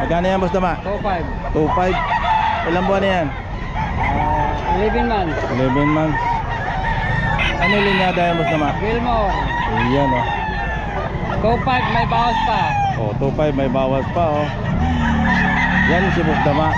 Magkano yan, boss dama? 2.5. 2.5. Ilang buwan na yan? 11 months. 11 months. Ano linyada yan, boss dama? Gilmore. Ayan, oh. 2.5 may bawas pa. Oh, 2.5 may bawas pa, oh. Yan si boss dama.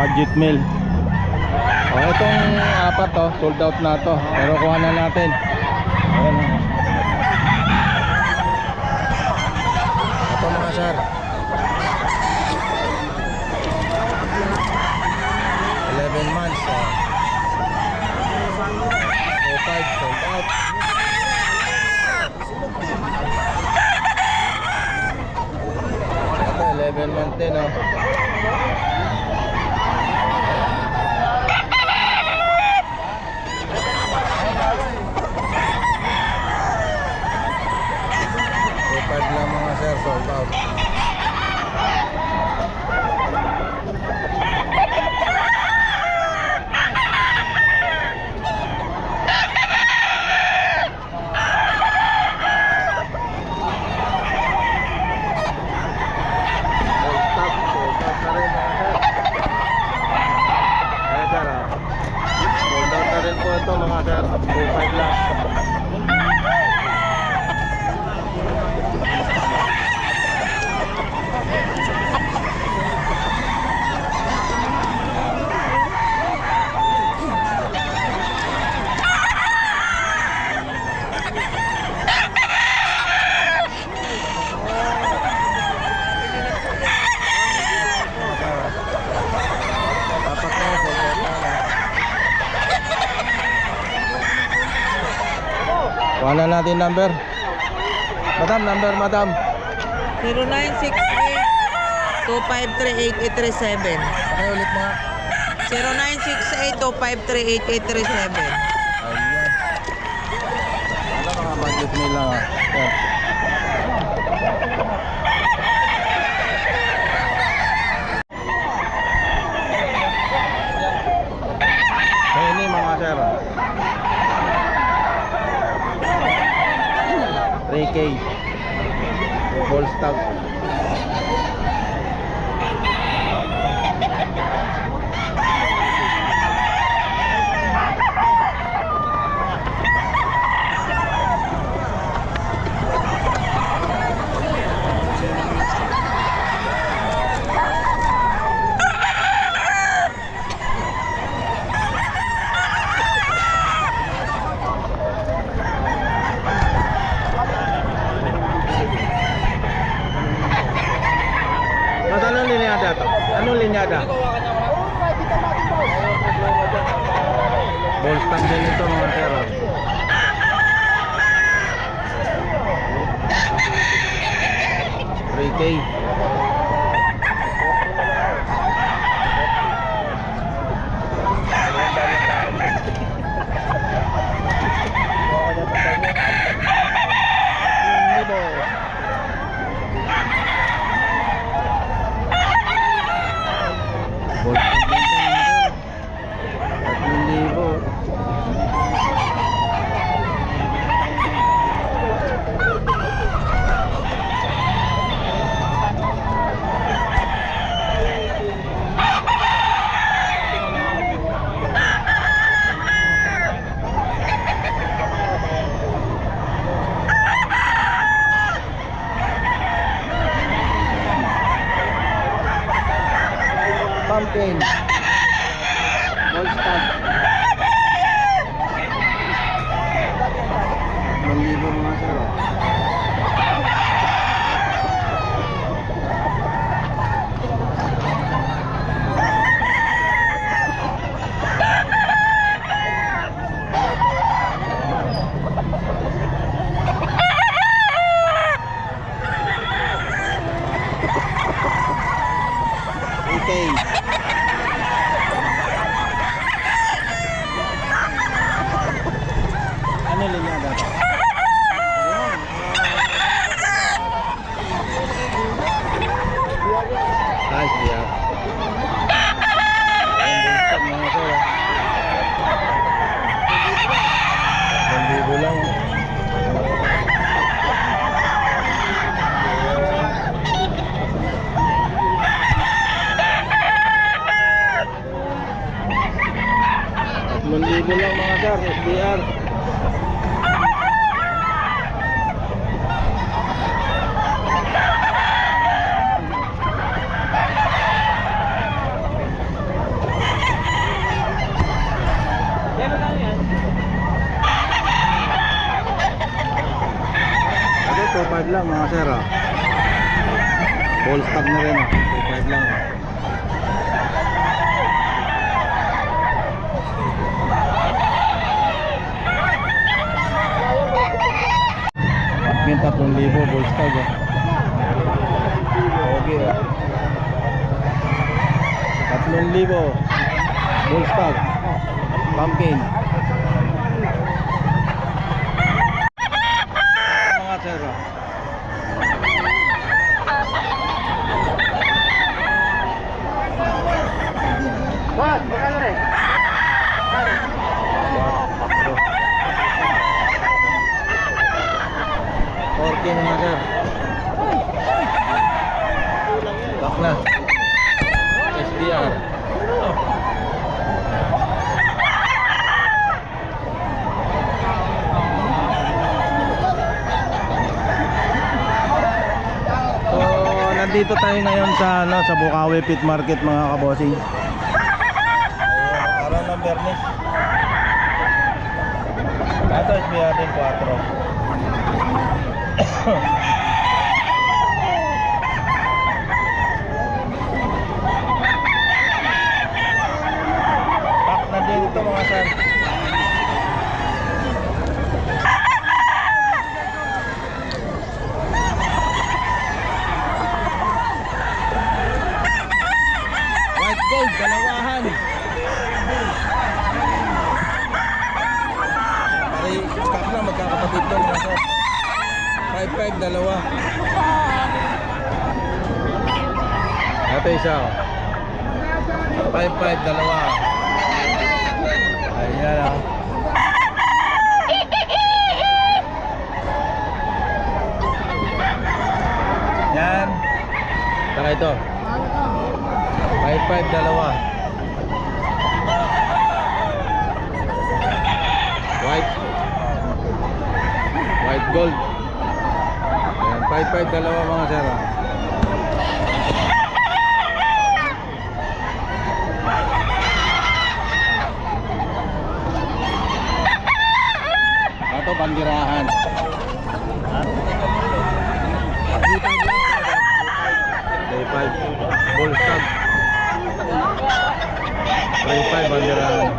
Budget meal. Oh, itong apat, oh, sold out na to. Pero kuha na natin. Ayan, oh. Ito mga sir. 11 months, oh. 2.5 sold out. Ito 11 months din, oh. Lang mga sir, sold out. Sold out na rin po ito mga sir. 2.5 lang. Wala natin number. Madam, number madam. 0968-253-8837. Ay ulit mga. 0968-253-8837. Ayan. Wala mga budget nila. Ayan. Kaya ini mga sir. 3K full stock. Anong linyada to? Anong linyada? Ball stock din ito mga sir. 3K. Pumpkin. Ball stock. 1,000 mga sir. Okay. Ano linyada to? Ay, siya. Ang bungkag mga sir. 1,000 lang. Libo lang mga sir, SBR. Ito 2.5 lang mga sir. Full stock na rin. 2.5 lang. Yung 3,000 full stock. Okay. 3,000 full stock. Pumpkin. Mga sir. What? Magkano rin? Okay mga sir. Lock na. SDR. So, nandito tayo ngayon sa sa Bukawi Pit Market mga kabossing. Araw ng Bernes. Ito SBR din 4. Pack na din ito mga sir. White gold, dalawahan. Pare, pack na magkakapatid to mga sir. 5-5 dalawa. Ito isa. 5-5 dalawa. Ayan ah. Yan. Saka ito. 5-5 dalawa. White gold. 5-5 dalawa mga sir. Ito bandirahan. Day 5 bull stag. Day 5 bandirahan.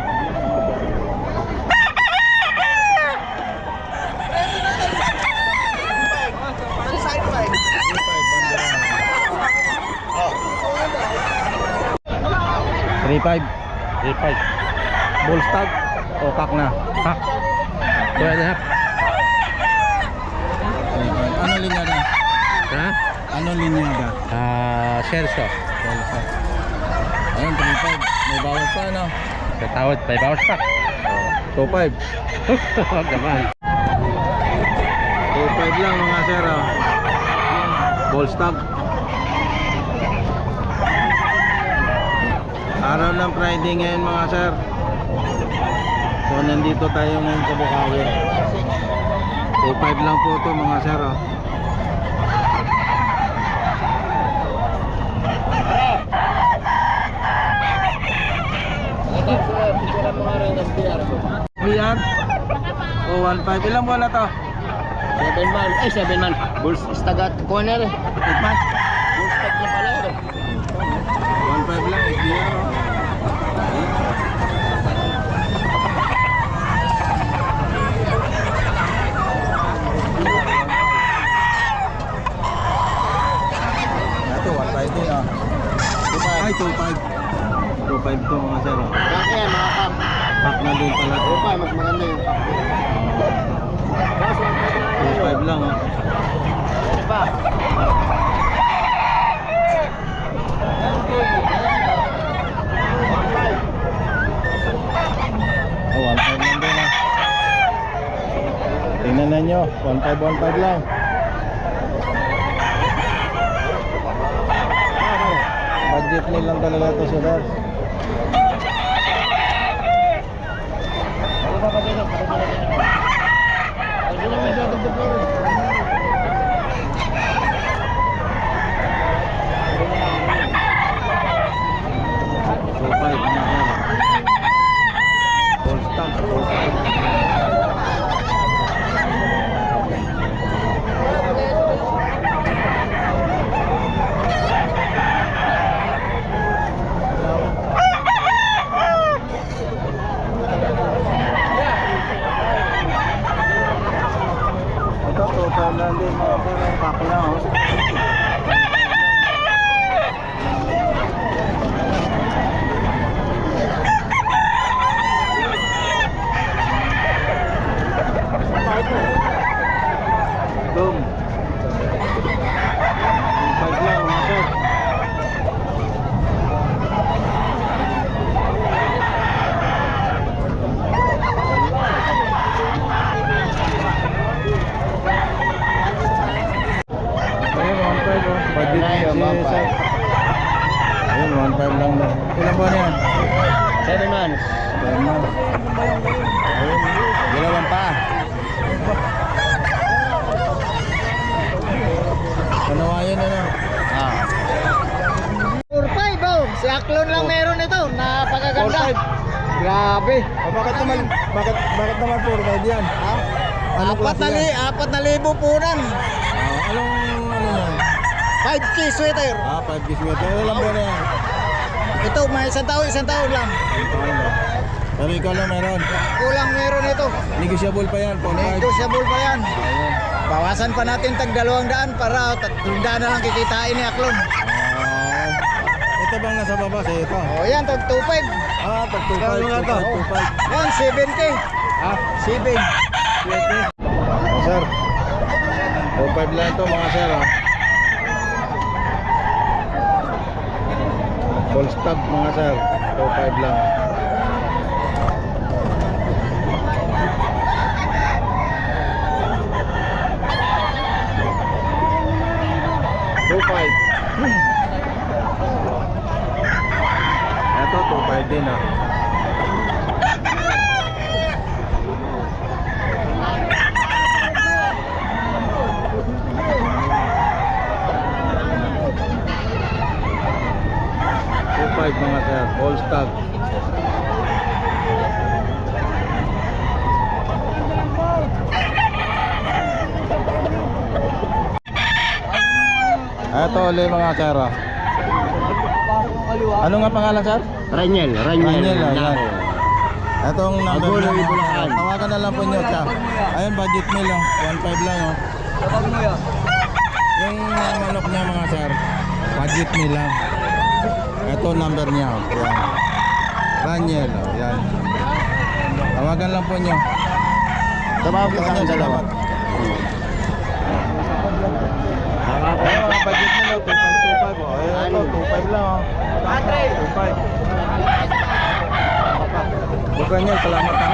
Three five. Bull stag o pack na? Pack. 2.5. Ano linyada? Ha? Ano linyada? Celso. Ayun, 3.5. May bawas pa ano? Sa tawad, may bawas pa. 2.5. Huwag naman. 2.5 lang mga sir. Bull stag. Araw ng Friday ngayon mga sir. So nandito tayo ngayon sa Bukawi. 2.5 lang po ito mga sir. SBR o 1.5. Ilang buwan na to? 7 man. 7 man. Bulls istagat corner. 8 months? Bulls tag na pala. 1.5 lang SBR. Ito 1.5 din ah. Ay 2.5. 2.5 to mga sir. Kaya mga kam. Pack na din pala to. Pa, mas maganda yun. 2.5 lang ah. Pa. Oh, 1.5 lang din ah. Tingnan na nyo, 1.5 lang. Budget nil lang talaga ito sir. sir. Ayun, 1.5 lang na. Ilan buwan yan? 7 months. 10 months. Ayun, dalawang pa. Panawayan ano? Ah. 4-5 oh. Si Aklon lang meron ito. Napakaganda. Grabe. Bakit naman 4.5 yan? Ha? Anong klase yan? 4,000 punan. Anong ano yan? 5K sweater. 5 sweater. Ilan buwan yan? Ito, may isang taon lang. Pero ikaw lang meron. Kulang meron ito. Negotiable pa yan, 4.5. Negotiable pa yan. Ayun. Bawasan pa natin tag 200 para 300 na lang kikitain ni Aklon. Ito bang nasa baba sa ito? O yan, tag 2.5. Pag 2.5. Yan, 7K. Ha? 7. Oh, sir. 2.5 lang ito mga sir. Full stop mga sir. 2.5 lang. Ito 2.5 din ah. Mga sir, all stock. Ito ulit mga sir. Ano nga pangalan sir? Raniel. Raniel, ayan. Itong number Agulo, niya, Bulacan. tawagan na lang po nyo siya. Ayun, budget meal lang, 1.5 lang oh. Yung manok niya mga sir, budget meal lang. Ito number niya oh. Yan. Raniel oh. Yan. Tawagan lang po nyo. Tumawag ka Tawagan sa dalawa. Ayun mga budget meal oh, 2.25 oh. Ayun ito, 2.5 lang oh. 2.5. Bukan niya, salamat na.